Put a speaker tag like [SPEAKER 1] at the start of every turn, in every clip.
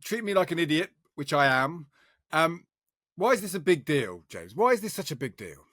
[SPEAKER 1] treat me like an idiot, which I am. Why is this a big deal, James? Why is this such a big deal?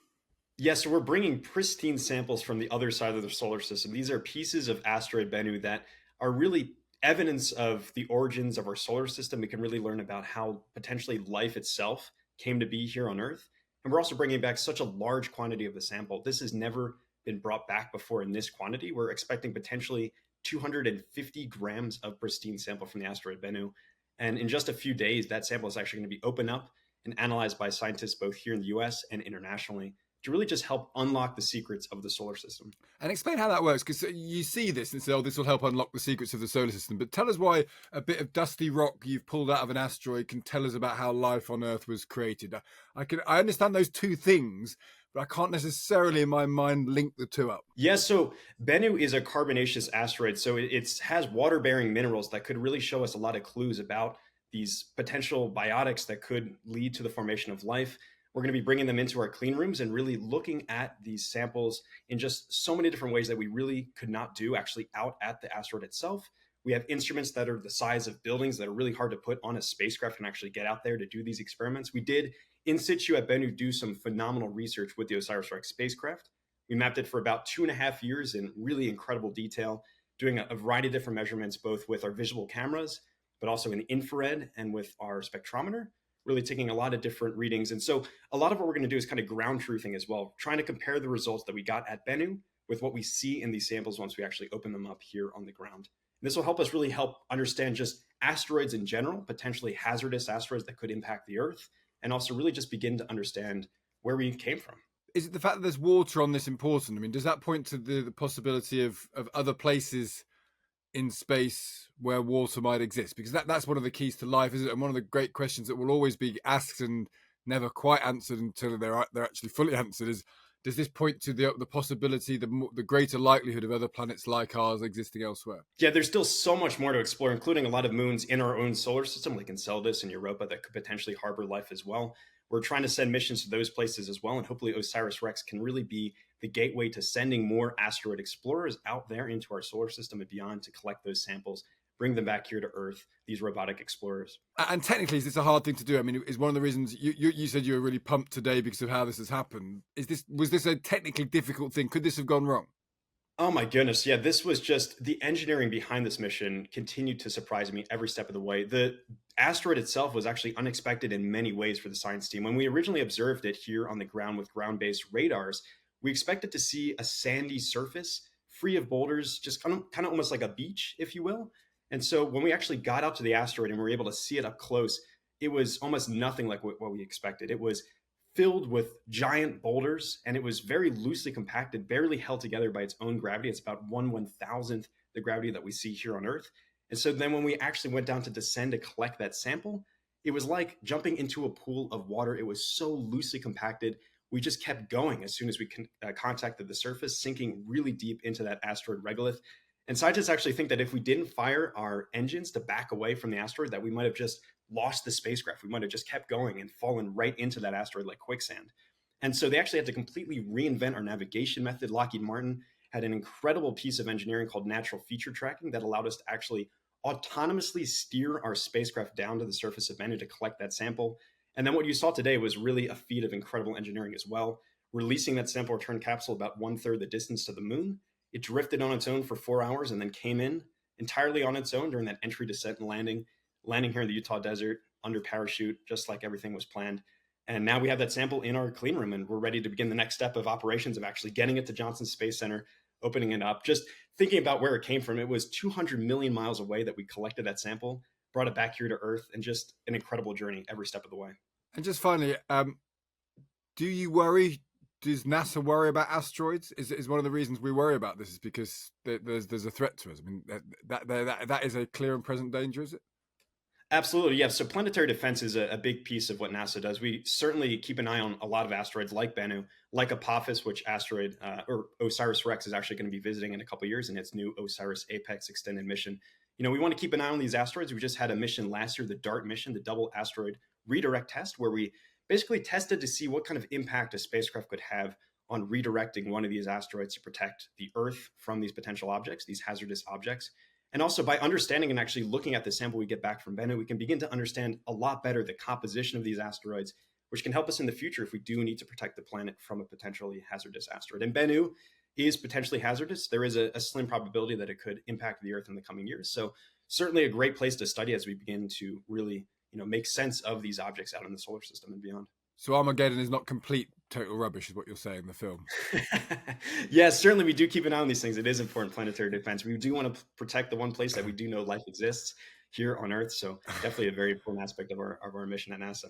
[SPEAKER 2] Yes, so we're bringing pristine samples from the other side of the solar system. These are pieces of asteroid Bennu that are really evidence of the origins of our solar system. We can really learn about how potentially life itself came to be here on Earth. And we're also bringing back such a large quantity of the sample. This has never been brought back before in this quantity. We're expecting potentially 250 grams of pristine sample from the asteroid Bennu. And in just a few days, that sample is actually going to be opened up and analyzed by scientists both here in the US and internationally to really just help unlock the secrets of the solar system.
[SPEAKER 1] And explain how that works, because you see this and say, oh, this will help unlock the secrets of the solar system. But tell us why a bit of dusty rock you've pulled out of an asteroid can tell us about how life on Earth was created. I understand those two things, but I can't necessarily in my mind link the two up.
[SPEAKER 2] Yes, so Bennu is a carbonaceous asteroid. So it has water-bearing minerals that could really show us a lot of clues about these potential biotics that could lead to the formation of life. We're going to be bringing them into our clean rooms and really looking at these samples in just so many different ways that we really could not do actually out at the asteroid itself. We have instruments that are the size of buildings that are really hard to put on a spacecraft and actually get out there to do these experiments. We did in situ at Bennu do some phenomenal research with the OSIRIS-REx spacecraft. We mapped it for about 2.5 years in really incredible detail, doing a variety of different measurements, both with our visual cameras, but also in infrared and with our spectrometer, really taking a lot of different readings. And so a lot of what we're going to do is kind of ground truthing as well, trying to compare the results that we got at Bennu with what we see in these samples once we actually open them up here on the ground. And this will help us really help understand just asteroids in general, potentially hazardous asteroids that could impact the Earth, and also really just begin to understand where we came from.
[SPEAKER 1] Is it the fact that there's water on this important? I mean, does that point to the possibility of other places in space where water might exist? Because that's one of the keys to life, isn't it? And one of the great questions that will always be asked and never quite answered until they're actually fully answered is, does this point to the possibility, the greater likelihood of other planets like ours existing elsewhere?
[SPEAKER 2] Yeah, there's still so much more to explore, including a lot of moons in our own solar system, like Enceladus and Europa, that could potentially harbor life as well. We're trying to send missions to those places as well, and hopefully OSIRIS-REx can really be the gateway to sending more asteroid explorers out there into our solar system and beyond to collect those samples, bring them back here to Earth, these robotic explorers.
[SPEAKER 1] And technically, is this a hard thing to do? I mean, is one of the reasons you said you were really pumped today because of how this has happened. Was this a technically difficult thing? Could this have gone wrong?
[SPEAKER 2] Oh my goodness. Yeah, this was just the engineering behind this mission continued to surprise me every step of the way. The asteroid itself was actually unexpected in many ways for the science team. When we originally observed it here on the ground with ground-based radars, we expected to see a sandy surface free of boulders, just kind of almost like a beach, if you will. And so when we actually got out to the asteroid and were able to see it up close, it was almost nothing like what we expected. It was filled with giant boulders, and it was very loosely compacted, barely held together by its own gravity. It's about 1/1000th the gravity that we see here on Earth. And so then when we actually went down to descend to collect that sample, it was like jumping into a pool of water. It was so loosely compacted. We just kept going as soon as we contacted the surface, sinking really deep into that asteroid regolith. And scientists actually think that if we didn't fire our engines to back away from the asteroid, that we might have just lost the spacecraft. We might have just kept going and fallen right into that asteroid like quicksand. And so they actually had to completely reinvent our navigation method. Lockheed Martin had an incredible piece of engineering called natural feature tracking that allowed us to actually autonomously steer our spacecraft down to the surface of Bennu to collect that sample. And then what you saw today was really a feat of incredible engineering as well. Releasing that sample return capsule about 1/3 the distance to the moon, it drifted on its own for 4 hours and then came in entirely on its own during that entry, descent, and landing here in the Utah desert under parachute, just like everything was planned. And now we have that sample in our clean room, and we're ready to begin the next step of operations of actually getting it to Johnson Space Center, opening it up. Just thinking about where it came from, it was 200 million miles away that we collected that sample, brought it back here to Earth, and just an incredible journey every step of the way.
[SPEAKER 1] And just finally, do you worry? Does NASA worry about asteroids? Is one of the reasons we worry about this is because there's a threat to us. I mean, that is a clear and present danger, is it?
[SPEAKER 2] Absolutely, yes. So planetary defense is a big piece of what NASA does. We certainly keep an eye on a lot of asteroids like Bennu, like Apophis, which asteroid or OSIRIS-REx is actually going to be visiting in a couple of years in its new OSIRIS-APEX extended mission. You know, we want to keep an eye on these asteroids. We just had a mission last year, the DART mission, the double asteroid redirect test, where we basically tested to see what kind of impact a spacecraft could have on redirecting one of these asteroids to protect the Earth from these potential objects, these hazardous objects. And also by understanding and actually looking at the sample we get back from Bennu, we can begin to understand a lot better the composition of these asteroids, which can help us in the future if we do need to protect the planet from a potentially hazardous asteroid. And Bennu is potentially hazardous. There is a slim probability that it could impact the Earth in the coming years. So certainly a great place to study as we begin to really, make sense of these objects out in the solar system and beyond.
[SPEAKER 1] So Armageddon is not complete total rubbish, is what you're saying in the film.
[SPEAKER 2] Yes, certainly we do keep an eye on these things. It is important planetary defense. We do want to protect the one place that we do know life exists here on Earth. So definitely a very important aspect of our mission at NASA.